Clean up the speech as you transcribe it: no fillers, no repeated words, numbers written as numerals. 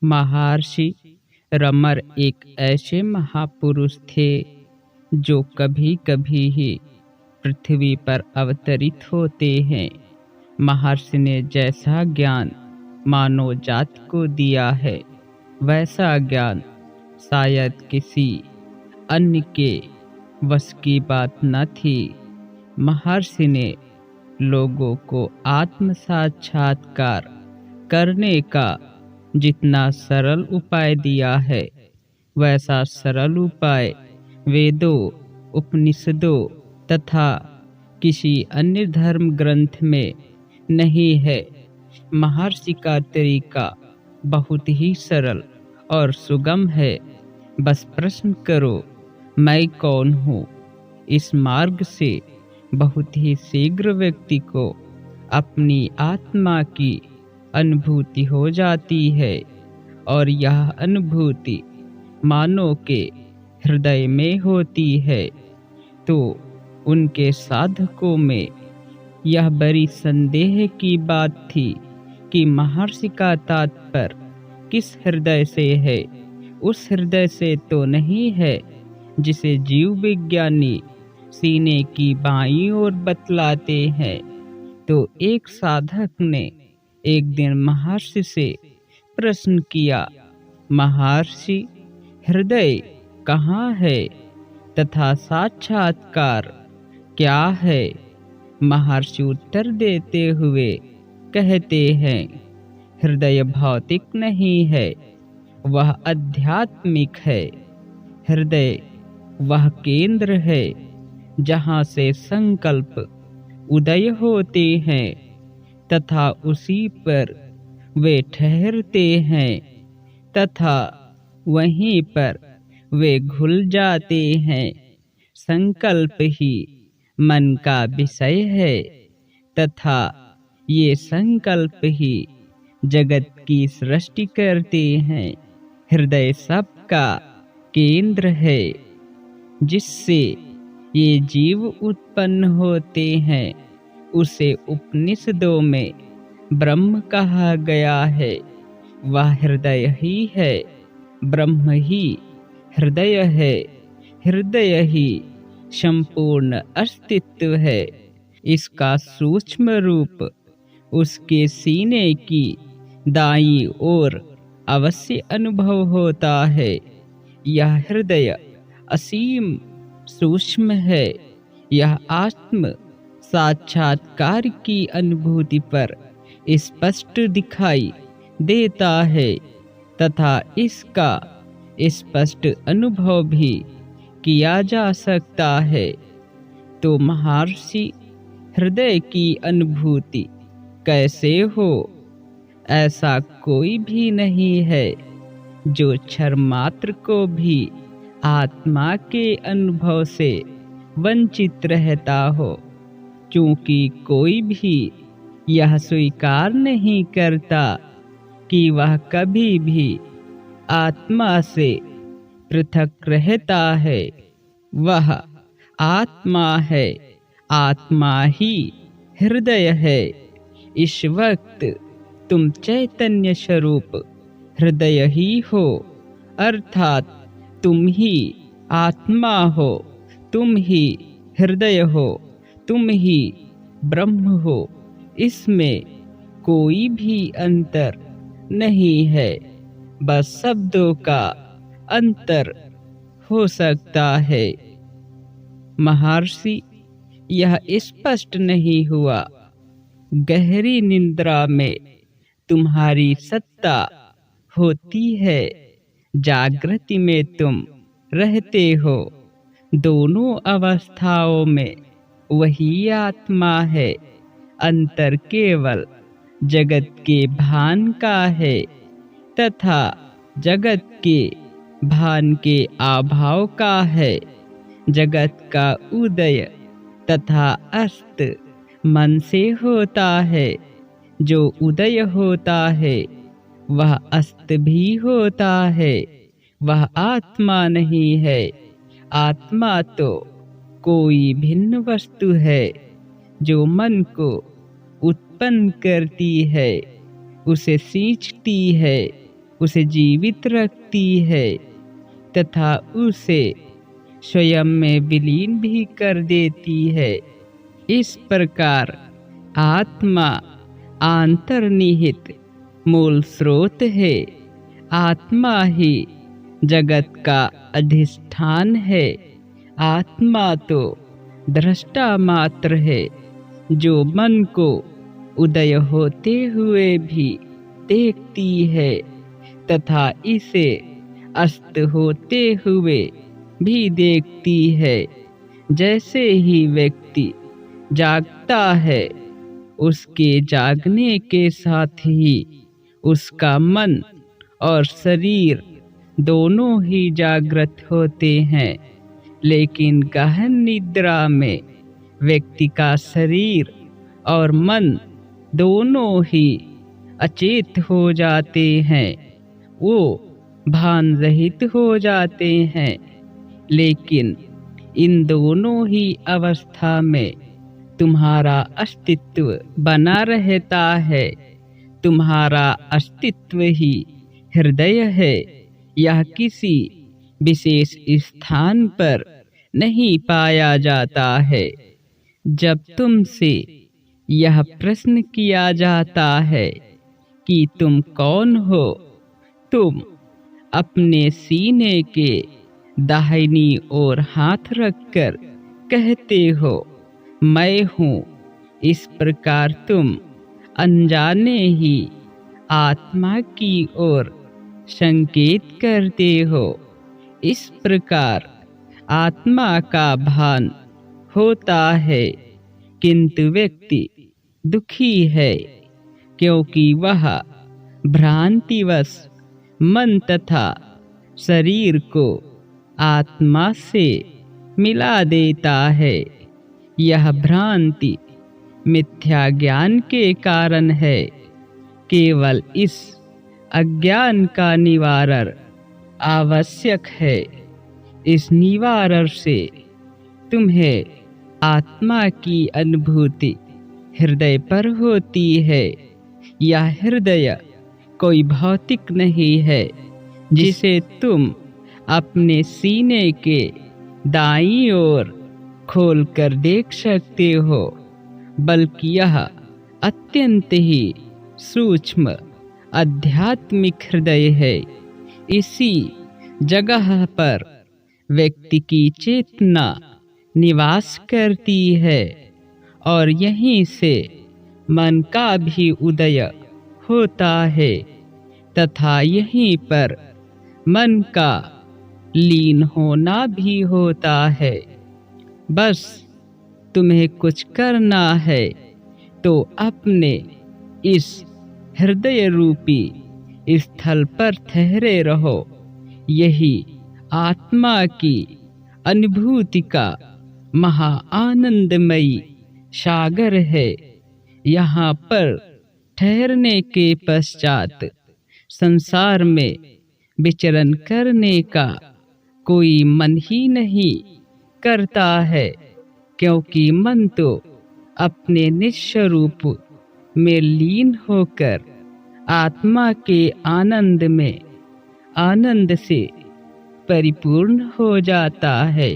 महर्षि रमर एक ऐसे महापुरुष थे जो कभी कभी ही पृथ्वी पर अवतरित होते हैं। महर्षि ने जैसा ज्ञान मानव जाति को दिया है, वैसा ज्ञान शायद किसी अन्य के वश की बात न थी। महर्षि ने लोगों को आत्म साक्षात्कार करने का जितना सरल उपाय दिया है, वैसा सरल उपाय वेदों, उपनिषदों तथा किसी अन्य धर्म ग्रंथ में नहीं है। महर्षि का तरीका बहुत ही सरल और सुगम है। बस प्रश्न करो, मैं कौन हूँ? इस मार्ग से बहुत ही शीघ्र व्यक्ति को अपनी आत्मा की अनुभूति हो जाती है और यह अनुभूति मानव के हृदय में होती है। तो उनके साधकों में यह बड़ी संदेह की बात थी कि महर्षि का तात्पर्य किस हृदय से है। उस हृदय से तो नहीं है जिसे जीव विज्ञानी सीने की बाईं ओर बतलाते हैं। तो एक साधक ने एक दिन महर्षि से प्रश्न किया, महर्षि, हृदय कहाँ है तथा साक्षात्कार क्या है? महर्षि उत्तर देते हुए कहते हैं, हृदय भौतिक नहीं है, वह आध्यात्मिक है। हृदय वह केंद्र है जहाँ से संकल्प उदय होते हैं तथा उसी पर वे ठहरते हैं तथा वहीं पर वे घुल जाते हैं। संकल्प ही मन का विषय है तथा ये संकल्प ही जगत की सृष्टि करते हैं। हृदय सबका केंद्र है जिससे ये जीव उत्पन्न होते हैं। उसे उपनिषदों में ब्रह्म कहा गया है। वह हृदय ही है, ब्रह्म ही हृदय है। हृदय ही संपूर्ण अस्तित्व है। इसका सूक्ष्म रूप उसके सीने की दाईं ओर अवश्य अनुभव होता है। यह हृदय असीम सूक्ष्म है। यह आत्म साक्षात्कार की अनुभूति पर स्पष्ट दिखाई देता है तथा इसका स्पष्ट अनुभव भी किया जा सकता है। तो महर्षि, हृदय की अनुभूति कैसे हो? ऐसा कोई भी नहीं है जो क्षण मात्र को भी आत्मा के अनुभव से वंचित रहता हो, क्योंकि कोई भी यह स्वीकार नहीं करता कि वह कभी भी आत्मा से पृथक रहता है। वह आत्मा है, आत्मा ही हृदय है। इस वक्त तुम चैतन्य स्वरूप हृदय ही हो, अर्थात तुम ही आत्मा हो, तुम ही हृदय हो, तुम ही ब्रह्म हो। इसमें कोई भी अंतर नहीं है, बस शब्दों का अंतर हो सकता है। महर्षि, यह स्पष्ट नहीं हुआ। गहरी निद्रा में तुम्हारी सत्ता होती है, जागृति में तुम रहते हो। दोनों अवस्थाओं में वही आत्मा है। अंतर केवल जगत के भान का है तथा जगत के भान के अभाव का है। जगत का उदय तथा अस्त मन से होता है। जो उदय होता है वह अस्त भी होता है। वह आत्मा नहीं है। आत्मा तो कोई भिन्न वस्तु है जो मन को उत्पन्न करती है, उसे सींचती है उसे जीवित रखती है तथा उसे स्वयं में विलीन भी कर देती है। इस प्रकार आत्मा अंतर्निहित मूल स्रोत है। आत्मा ही जगत का अधिष्ठान है। आत्मा तो दृष्टा मात्र है, जो मन को उदय होते हुए भी देखती है तथा इसे अस्त होते हुए भी देखती है। जैसे ही व्यक्ति जागता है, उसके जागने के साथ ही उसका मन और शरीर दोनों ही जागृत होते हैं। लेकिन गहन निद्रा में व्यक्ति का शरीर और मन दोनों ही अचेत हो जाते हैं, वो भान रहित हो जाते हैं। लेकिन इन दोनों ही अवस्था में तुम्हारा अस्तित्व बना रहता है। तुम्हारा अस्तित्व ही हृदय है। यह किसी विशेष स्थान पर नहीं पाया जाता है। जब तुमसे यह प्रश्न किया जाता है कि तुम कौन हो, तुम अपने सीने के दाहिनी ओर हाथ रखकर कहते हो, मैं हूँ। इस प्रकार तुम अनजाने ही आत्मा की ओर संकेत करते हो। इस प्रकार आत्मा का भान होता है, किंतु व्यक्ति दुखी है, क्योंकि वह भ्रांतिवश मन तथा शरीर को आत्मा से मिला देता है। यह भ्रांति मिथ्या ज्ञान के कारण है। केवल इस अज्ञान का निवारण आवश्यक है। इस निवारण से तुम्हें आत्मा की अनुभूति हृदय पर होती है। यह हृदय कोई भौतिक नहीं है, जिसे तुम अपने सीने के दाईं ओर खोलकर देख सकते हो, बल्कि यह अत्यंत ही सूक्ष्म आध्यात्मिक हृदय है। इसी जगह पर व्यक्ति की चेतना निवास करती है और यहीं से मन का भी उदय होता है तथा यहीं पर मन का लीन होना भी होता है। बस तुम्हें कुछ करना है तो अपने इस हृदय रूपी स्थल पर ठहरे रहो। यही आत्मा की अनुभूति का महा आनंदमयी सागर है। यहाँ पर ठहरने के पश्चात संसार में विचरण करने का कोई मन ही नहीं करता है, क्योंकि मन तो अपने निस्वरूप में लीन होकर आत्मा के आनंद से परिपूर्ण हो जाता है।